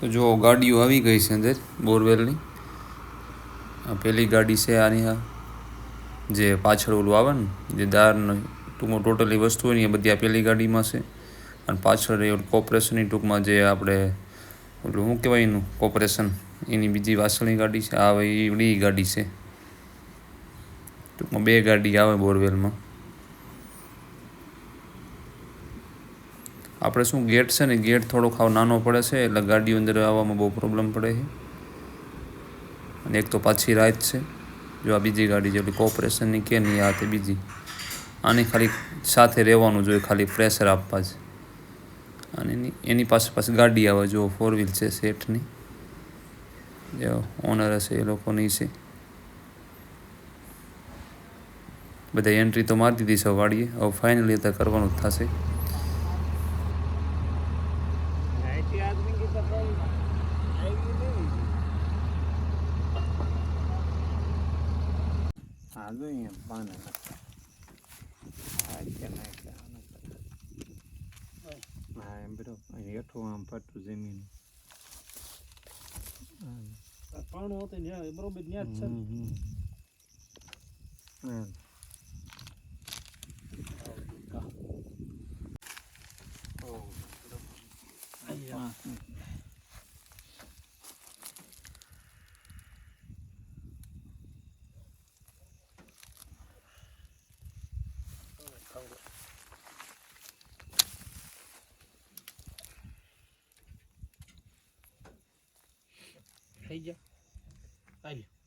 તો જો ગાડીઓ આવી ગઈ છે અંદર બોરવેલની. આ પહેલી ગાડી છે આની, આ જે પાછળ ઓલું આવે ને જે દારનો ટૂંકમાં ટોટલી વસ્તુ હોય ને એ બધી આ પહેલી ગાડીમાં છે. અને પાછળ એ કોર્પોરેશનની ટૂંકમાં જે આપણે ઓલું શું કહેવાય એનું કોર્પોરેશન એની બીજી વાસણની ગાડી છે. આ એ ગાડી છે. ટૂંકમાં બે ગાડી આવે બોરવેલમાં. આપણે શું ગેટ છે ને ગેટ થોડોક ખાવ નાનો પડે છે એટલે ગાડીઓ અંદર આવવામાં બહુ પ્રોબ્લેમ પડે છે. અને એક તો પાછી રાત છે. જો આ બીજી ગાડી જે કોર્પોરેશનની કે નહીં, આ તે બીજી. આની ખાલી સાથે રહેવાનું જોઈએ, ખાલી પ્રેશર આપવા જ. અને એની પાસે ગાડી આવે જો 4 વ્હીલ છે શેઠની, જે ઓનર હશે એ લોકોની છે. બધા એન્ટ્રી તો મારી દીધી છે વાડીએ. હવે ફાઇનલી અત્યારે કરવાનું જ થશે. આમ પટ્ટું જમીન પાણું હતું બરોબર ન્યા જ છે. થઈ ગયા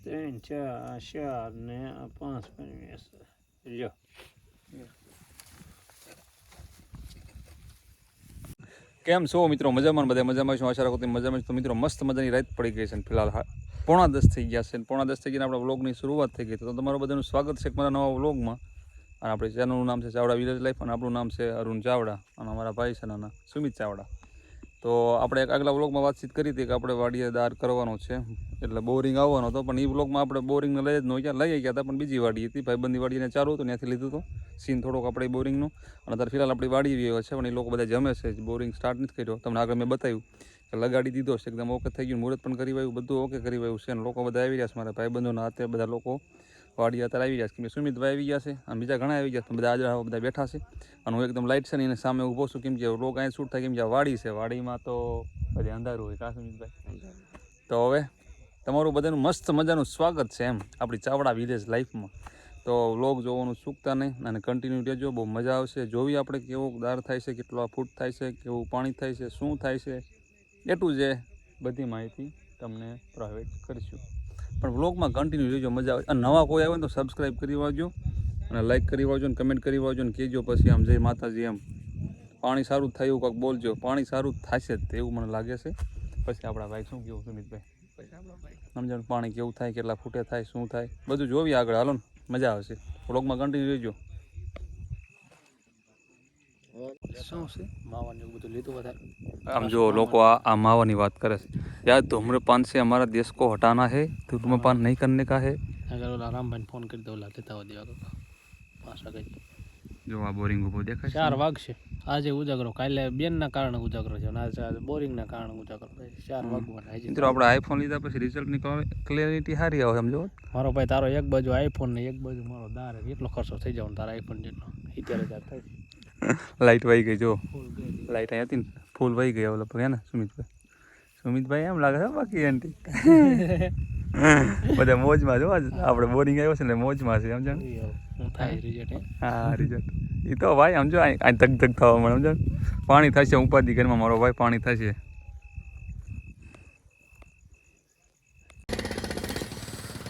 3 4 4 ને 5 લ્યો. કેમ છો મિત્રો? મજામાં? બધા મજામાં છું, આશા રાખું મજામાં. તો મિત્રો મસ્ત મજાની રાત પડી ગઈ છે. ફિલહાલ 9:45 થઈ ગયા છે. 9:45 થઈ ગયા આપણા વ્લોગની શરૂઆત થઈ ગઈ. તો તમારું બધાનું સ્વાગત છે મારા નવા વ્લોગમાં. અને આપણી ચેનલનું નામ છે ચાવડા વિલેજ લાઈફ, અને આપણું નામ છે અરુણ ચાવડા, અને અમારા ભાઈ છે નાના સુમિત ચાવડા. તો આપણે એક આગલા વ્લોગમાં વાતચીત કરી હતી કે આપણે વાડીએ દાર કરવાનો છે, એટલે બોરિંગ આવવાનો હતો. પણ એ વ્લોગમાં આપણે બોરિંગને લઈ જ ન લઈ ગયા હતા, પણ બીજી વાડી હતી, ભાઈબંધી વાડીને ચાલુ હતું, ત્યાંથી લીધું હતું સીન થોડોક આપણે બોરિંગનું. અને અત્યારે ફિલહાલ આપણી વાડી વ્યવ છે, પણ એ લોકો બધા જમે છે, બોરિંગ સ્ટાર્ટ નથી કર્યો. તમને આગળ મેં બતાવ્યું કે લગાડી દીધો છે, એકદમ ઓકે થઈ ગયું, મુહૂર્ત પણ કરી વાયું, બધું ઓકે કરી વાયું છે. અને લોકો બધા આવી રહ્યા છે, મારા ભાઈબંધોના હાથે બધા લોકો વાડી અત્યારે આવી ગયા છે. કે સુમિતભાઈ આવી ગયા છે અને બીજા ઘણા આવી ગયા છે, બધા આજે બધા બેઠા છે. અને હું એકદમ લાઇટ છે ને એને સામે ઊભો છું, કેમ કે લોક અહીંયા શૂટ થાય, કેમ કે વાડી છે, વાડીમાં તો બધી અંધારું હોય. કા સુમિતભાઈ? તો હવે તમારું બધાનું મસ્ત મજાનું સ્વાગત છે એમ આપણી ચાવડા વિલેજ લાઈફમાં. તો વ્લોગ જોવાનું ચૂકતા નહીં અને કન્ટિન્યુ રહેજો, બહુ મજા આવશે. જોવી આપણે કેવો દાર થાય છે, કેટલો ફૂટ થાય છે, કેવું પાણી થાય છે, શું થાય છે, એટલું જે બધી માહિતી તમને પ્રોવાઈડ કરીશું. પણ વ્લોગમાં કન્ટિન્યુ રહેજો, મજા આવે. અને નવા કોઈ આવે ને તો સબસ્ક્રાઈબ કરી વાળજો, અને લાઈક કરી વાળજો, અને કમેન્ટ કરી વાળજો, અને કહેજો પછી આમ જય માતાજી એમ. પાણી સારું થાય એવું કાંઈક બોલજો. પાણી સારું થશે જ એવું મને લાગે છે. પછી આપણા ભાઈ શું કેવું સુમિતભાઈ? સમજાણ પાણી કેવું થાય, કેટલા ફૂટે થાય, શું થાય, બધું જોવી આગળ. હાલો ને, મજા આવશે. વ્લોગમાં કન્ટિન્યુ રહેજો. શું છે માવાની એવું બધું લીધું વધારે? આમ જો લોકો આ માવાની વાત કરે છે. यार धूम्रपान से हमारा देश को हटाना है, धूम्रपान नहीं करने का है. अगर रामभाई फोन कर दो ला लेता देवा तो 5 વાગે. જો આ બોરિંગ ઉભો દેખાય છે, 4 વાગશે. આજે ઉજાગરો, કાલે બેન ના કારણે ઉજાગરો છે, અને આજે બોરિંગ ના કારણે ઉજાગરો થાય. 4 વાગવાના. મિત્રો આપણે આઈફોન લીધા પછી રિઝલ્ટ ની ક્લેરિટી સારી આવે, સમજો. મારો ભાઈ તારો એક બાજુ આઈફોન ને એક બાજુ મારો દાર, એટલો ખર્ચો થઈ જવાનો તારા આઈફોન જેટલો. 70,000 થાય. લાઈટ વહી ગઈ જો, લાઈટ અહીં હતી ને ફૂલ વહી ગઈ ઓલા પર, હે ને સુમિતભાઈ? સુમિતભાઈ એમ લાગે છે બાકી આંટી બધા મોજમાં. જો આપણે બોરિંગ આવ્યો છે ને મોજમાં છે, સમજો. હા રિઝલ્ટ એ તો ભાઈ સમજો, આ ધક ધક થવા મળે, સમજો. પાણી થશે ઉપાધિ ઘરમાં, મારો ભાઈ પાણી થશે.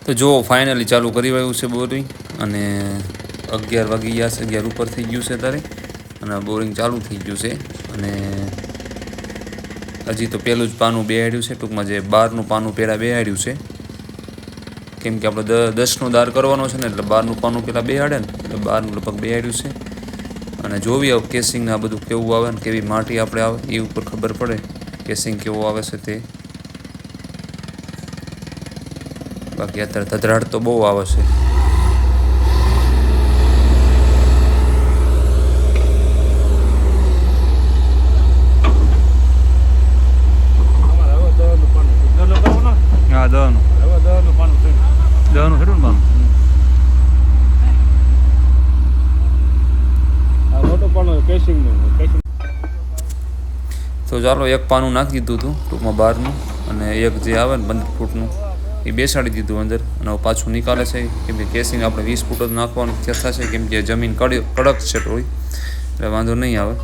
તો જો ફાઇનલી ચાલુ કરી વાયું છે બોરિંગ, અને 11 વાગી ગયા છે, 11 ઉપર થઈ ગયું છે અત્યારે, અને બોરિંગ ચાલુ થઈ ગયું છે. અને હજી તો પહેલું જ પાનું બેહાડ્યું છે, ટૂંકમાં જે 12નું પાનું પહેલાં બેહાડ્યું છે, કેમ કે આપણે 10નો દાર કરવાનો છે ને, એટલે 12નું પાનું પહેલાં બેહાડે ને, એટલે 12નું લગભગ બેહાડ્યું છે. અને જોવી હવે કેસિંગને આ બધું કેવું આવે ને કેવી માટી આપણે આવે એ ઉપર ખબર પડે કેસિંગ કેવું આવે છે તે. બાકી અત્યારે ધધરાટ તો બહુ આવે છે. તો ચાલો એક પાનું નાખી દીધું હતું ટૂંકમાં બહારનું, અને એક જે આવે ને 15 ફૂટનું એ બેસાડી દીધું અંદર, અને પાછું નિકાલે છે. કેમ કે કેસીને આપણે 20 ફૂટ જ નાખવાનું થશે, કેમ કે જમીન કડક છે થોડી, એટલે વાંધો નહીં આવે.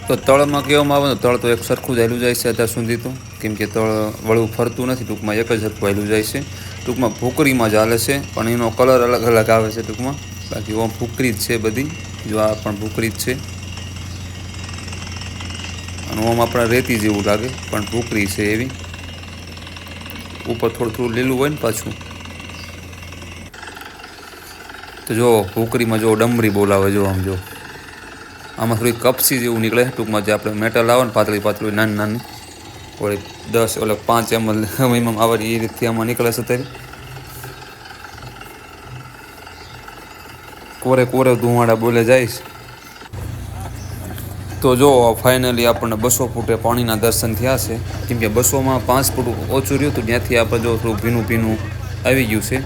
તો તળમાં કહેવામાં આવે તો તળ તો એક સરખું જ હાલ્યું જાય છે અત્યાર સુધી તો, કેમ કે તળ વળવું ફરતું નથી, ટૂંકમાં એક જ સરખું હાલ્યું જાય છે. ટૂંકમાં ભૂકરીમાં જ હાલે છે, પણ એનો કલર અલગ અલગ આવે છે ટૂંકમાં. બાકી ઓમ ભૂકરી જ છે બધી, જો આ પણ ભૂકરી જ છે, અને ઓમ આપણે રેતી જેવું લાગે પણ ભૂકરી છે એવી. ઉપર થોડું થોડું લીલું હોય ને પાછું. તો જો ભૂકરીમાં જો ડમરી બોલાવે, જો આમ જો આમાં થોડી કપસી જેવું નીકળે, ટૂંકમાં જે આપણે મેટલ આવે ને પાતળી પાતળી નાની નાની, ઓલી 10 ઓલે 5 ml મિનિમમ આવે એ રીતથી આમાં નીકળે છે. અત્યારે કોરે કોરે ધુમાડા બોલે જાય. તો જો ફાઇનલી આપણને 200 ફૂટે પાણીના દર્શન થયા છે, કેમ કે 200માં 5 ફૂટ ઓછું રહ્યું હતું, ત્યાંથી આપણે જો થોડું ભીનું ભીનું આવી ગયું છે,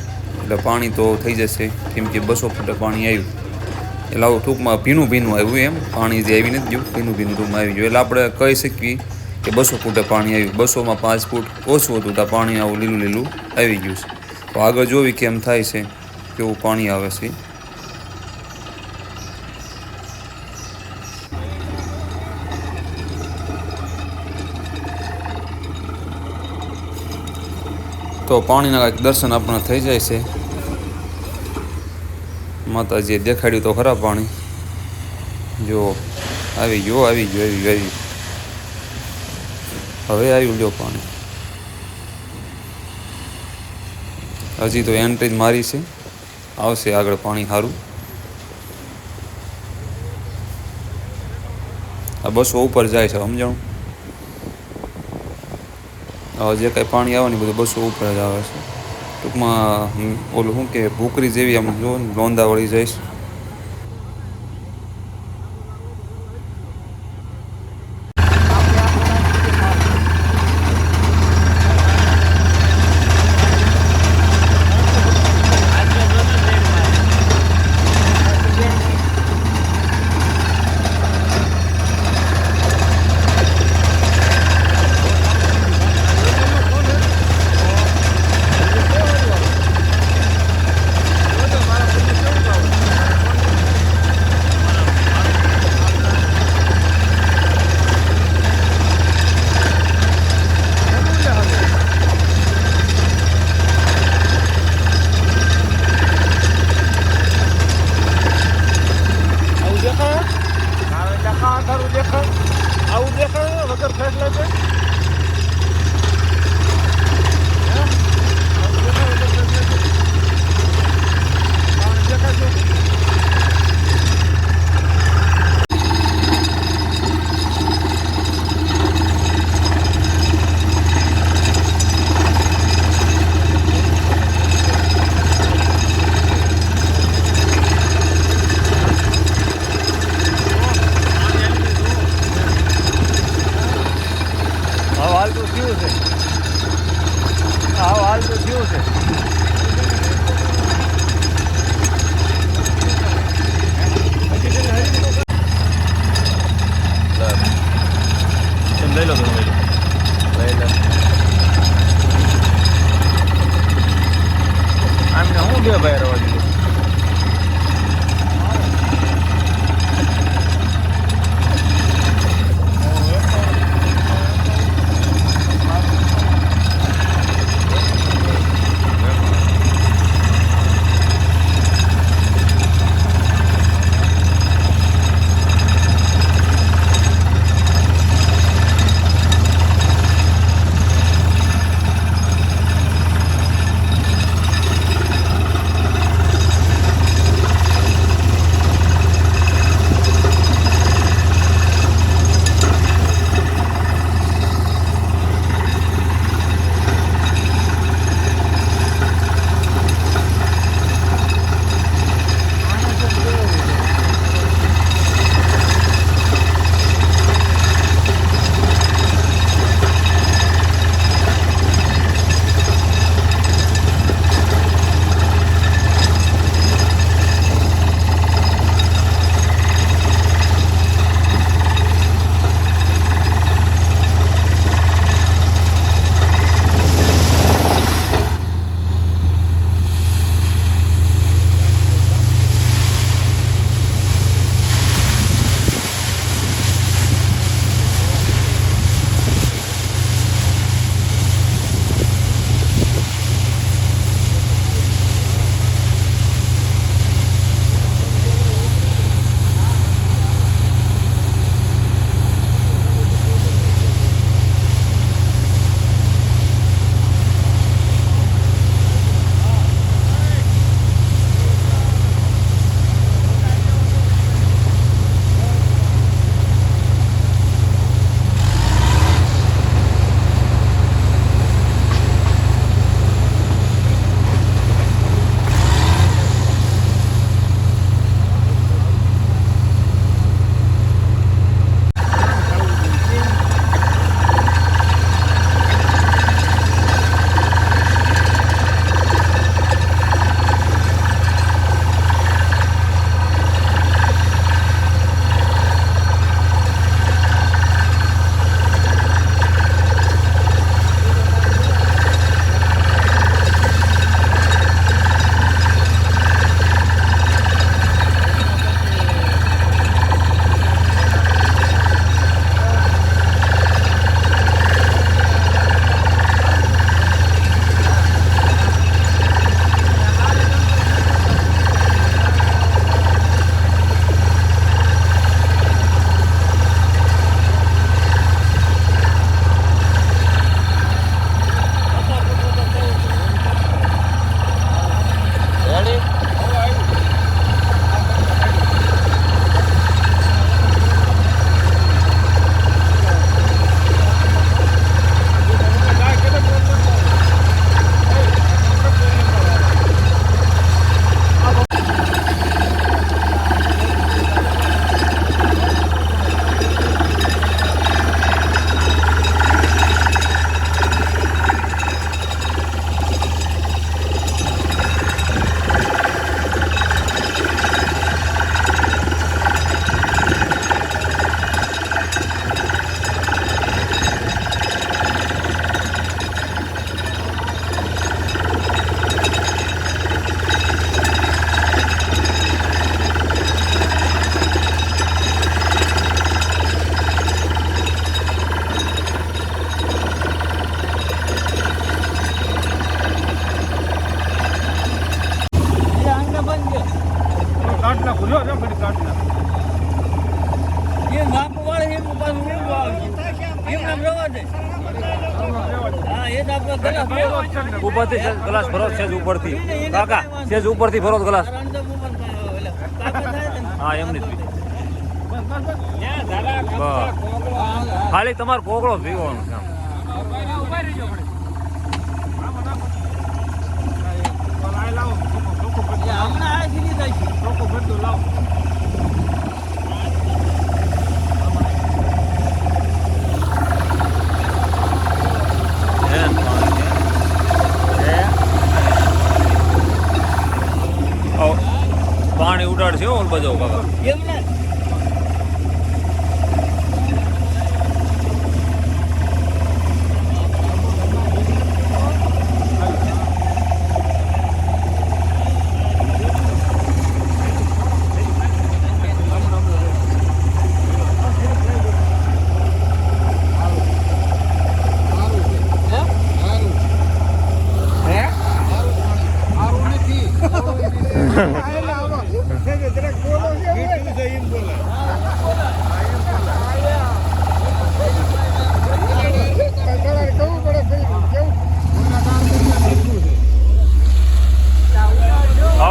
એટલે પાણી તો થઈ જશે, કેમ કે 200 ફૂટે પાણી આવ્યું. એટલે આવું ટૂંકમાં ભીનું ભીનું આવ્યું, એમ પાણી જે આવી નથી ગયું, ભીનું ભીનું ટૂંકમાં આવી ગયું. એટલે આપણે કહી શકીએ કે 200 ફૂટે પાણી આવ્યું. 200માં 5 ફૂટ ઓછું હતું તો પાણી આવું લીલું લીલું આવી ગયું છે. તો આગળ જોવી કેમ થાય છે, કેવું પાણી આવે છે. તો પાણીના કાંઈક દર્શન આપણને થઈ જાય છે. માતાજીએ દેખાડ્યું તો ખરા પાણી, જો આવી ગયું આવી ગયું આવી ગયું, હવે આવ્યું લ્યો પાણી. હજી તો એન્ટ્રી જ મારી છે, આવશે આગળ પાણી સારું. આ 200 ઉપર જાય છે, સમજાણું. હવે જે કાંઈ પાણી આવે ને બધું 200 ઉપર જ આવે છે. ટૂંકમાં ઓલું શું કે ભૂકરી જેવી આમ જો લોંદા વળી જઈશ. ઉપરથી ગ્લાસ ભરો સેજ ઉપરથી કાકા સેજ ઉપરથી ભરો ગ્લાસ હા એમની જ પી. ખાલી તમારે કોકળો પીવાનો છે આમ. પાણી ઉડાડશે ઓલ બધો કાકા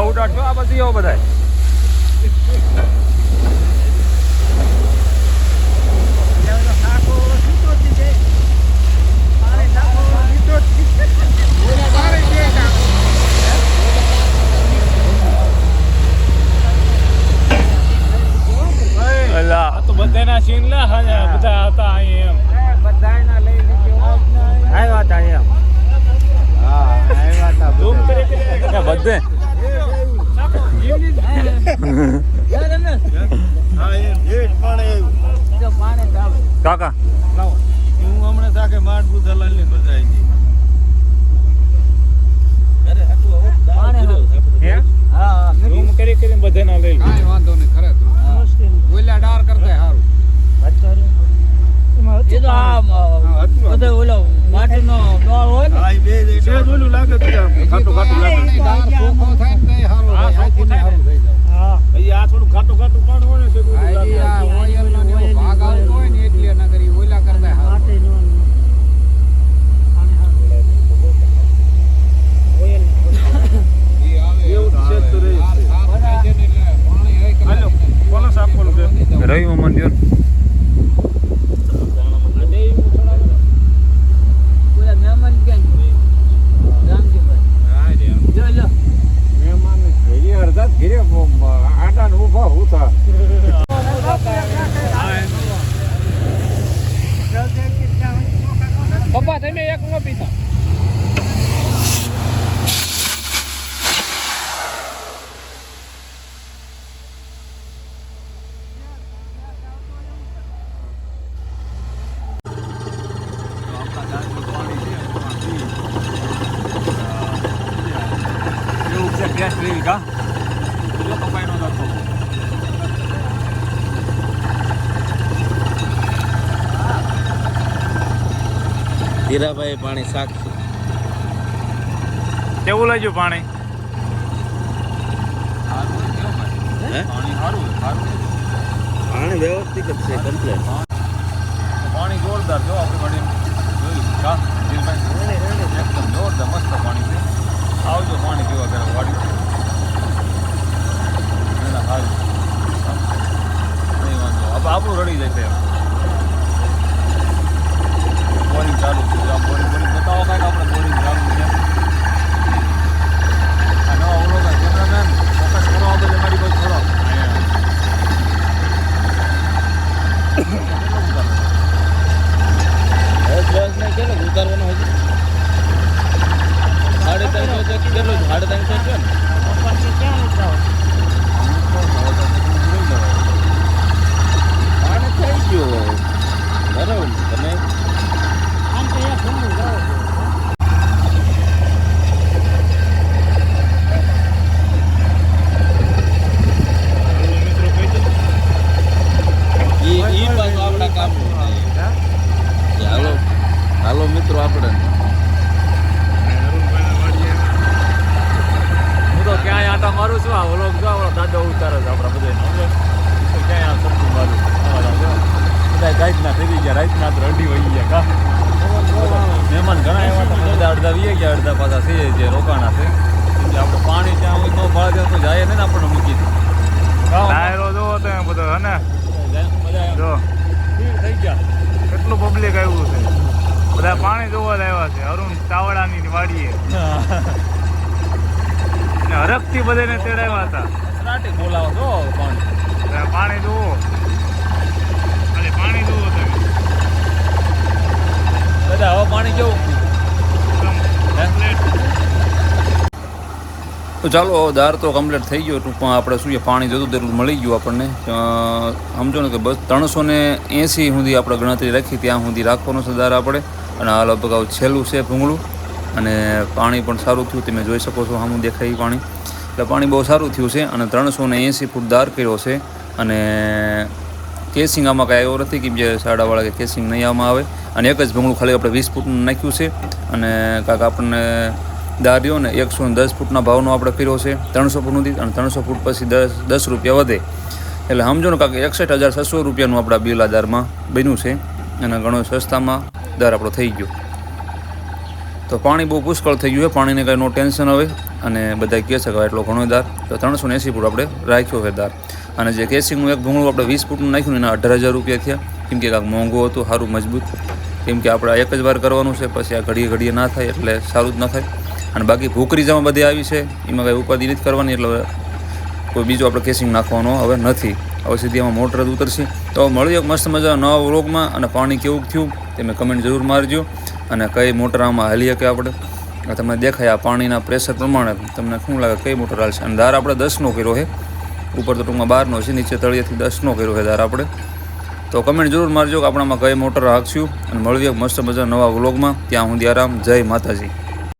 ઉડાડશો આ બધી આવો બધા તો બધાના સીન લે બધા હતા અહીં એમ બધાના લઈ લીધો આવ્યા હતા એમ હા આવ્યા હતા ધૂમ કરી બધે કાકા હું હમણાં તાકે માટ બુધાલાલ ની બધાઈ ગઈ ધૂમ કરી કરીને બધાના લઈ લીધો કાંઈ વાંધો નહીં ખરેખર ઓલા ડાર કરતા સારું એ તો આ બધો ઓલો માટીનો ડોળ હોય ને આ બે સેજ ઓલું લાગે તો ખાટું ખાટું લાગે ડાર ચોખ્ખો થાય ને તઈ સારું આ ચોખ્ખું થાય સારું થઈ જાય હા ભાઈ આ થોડું ખાટું ખાટું પાણી હોય ને છે આ ઓયલનો ને એવો ભાગ આવતો હોય ને એટલે ના કરી ઓલા કરતા સારું રવિ મમન દ્યો ઓલા મહેમાન ક્યાં છે? રામજીભાઈ જો લો પપ્પા તમે એક ન પીતા ગેસ લેવી કા જો કપાઈ નો જતો હીરાભાઈ પાણી સાક્ષી કેવું લાગ્યું પાણી હે? પાણી સારું પાણી વ્યવસ્થિત જ છે કમ્પ્લેટ પાણી જોરદાર જો આપણે વળી જોયું કા એકદમ જોરદાર મસ્ત પાણી છે આવજો પાણી પીવા ઘરે વાડી એના સારું નહીં વાંધો હવે આપણું રડી જાય છે બોરિંગ ચાલુ છે આ બોરિંગ બતાવો કાંઈક આપણે બોરિંગ ચાલુ છે આ નવા ઓલો કેમેરામેન ફોકસ કરો આ બધે મારી પાસે થોડો કેટલો ઉતારવાનો હજી 350 કેટલો 350 છે ને પાણી થઈ ગયું બરાબર તમે ઈ પાછું આપણા કામ હાલો હાલો મિત્રો આપણે હું તો ક્યાંય આટા મારું છું આ વ્લોગ જો આપણો દાદો ઉતારે છે આપણા બધાને ક્યાંય આ સબ્જી મારું બધા રાતના થઈ ગયા રાતના તો રડી વહી ગયા કા મહેમાન ઘણા એવા હતા બધા અડધા વીએ ગયા અડધા પાછા છે જે રોકાણા છે કેમ કે આપણે પાણી ત્યાં હોય ન ભાડે તો જાય ને આપણને મૂકી દે ડાયરો જોવો તો એમ બધો હે ને જો થઈ ગયા કેટલું પબ્લિક આવ્યું છે બધા પાણી જોવા જ આવ્યા છે અરુણ ચાવડાની વાડીએ ને હરખથી બધાને તેડાવ્યા હતા સ્ટાર્ટિંગ બોલાવો છો પાણી પાણી જોવો ખાલી પાણી જોવો તમે દાદા હવે પાણી કેવું તો ચાલો હવે દાર તો કમ્પ્લીટ થઈ ગયો ટૂંકમાં આપણે શું છે પાણી જોતું તેટલું મળી ગયું આપણને સમજો ને કે બસ 380 સુધી આપણે ગણતરી રાખી ત્યાં સુધી રાખવાનો છે દાર આપણે અને આ લગભગ છેલ્લું છે ભૂંગળું અને પાણી પણ સારું થયું તમે જોઈ શકો છો સામું દેખાય પાણી એટલે પાણી બહુ સારું થયું છે અને 380 ફૂટ દાર કર્યો છે અને કેસિંગ આમાં કાંઈ આવ્યો નથી કેમ કે સાડાવાળા કે કેસિંગ નહીં આમાં આવે અને એક જ ભૂંગળું ખાલી આપણે 20 ફૂટનું નાખ્યું છે અને કાંક આપણને દાર રહ્યો ને 110 ફૂટના ભાવનો આપણે કર્યો છે 300 ફૂટનું અને 300 ફૂટ પછી 10 રૂપિયા વધે એટલે સમજો ને કાંક 61,600 રૂપિયાનું આપણા બિલ આ દારમાં બન્યું છે અને ઘણો સસ્તામાં દર આપણો થઈ ગયો તો પાણી બહુ પુષ્કળ થઈ ગયું છે પાણીને કાંઈ નો ટેન્શન હવે અને બધા કહે છે કે એટલો ઘણો દાર તો 380 ફૂટ આપણે રાખ્યો છે દાર અને જે કેસિંગનું એક ભૂંગળું આપણે 20 ફૂટનું નાખ્યું ને એના 18,000 રૂપિયા થયા કેમ કે કાંક મોંઘું હતું સારું મજબૂત કેમ કે આપણે એક જ વાર કરવાનું છે પછી આ ઘડીએ ના થાય એટલે સારું જ ન થાય અને બાકી ભૂખરી જમાં બધી આવી છે એમાં કાંઈ ઉપાધિ નથી કરવાની એટલે કોઈ બીજું આપણે કેસિંગ નાખવાનો હવે નથી હવે સીધી એમાં મોટર જ ઉતરશે તો મળીએ એક મસ્ત મજા નવા વ્લોગમાં અને પાણી કેવું થયું તમે કમેન્ટ જરૂર મારજો અને કઈ મોટર આમાં હાલીએ કે આપણે તમને દેખાય આ પાણીના પ્રેશર પ્રમાણે તમને શું લાગે કઈ મોટર હાલશે અને દાર આપણે 10નો કર્યો છે ઉપર તો ટૂંકમાં 12નો છે નીચે તળિયેથી 10નો કર્યો છે દાર આપણે તો કમેન્ટ જરૂર મારજો કે આપણામાં કઈ મોટર હાંકશું અને મળીએ મસ્ત મજા નવા વ્લોગમાં ત્યાં સુધી આરામ જય માતાજી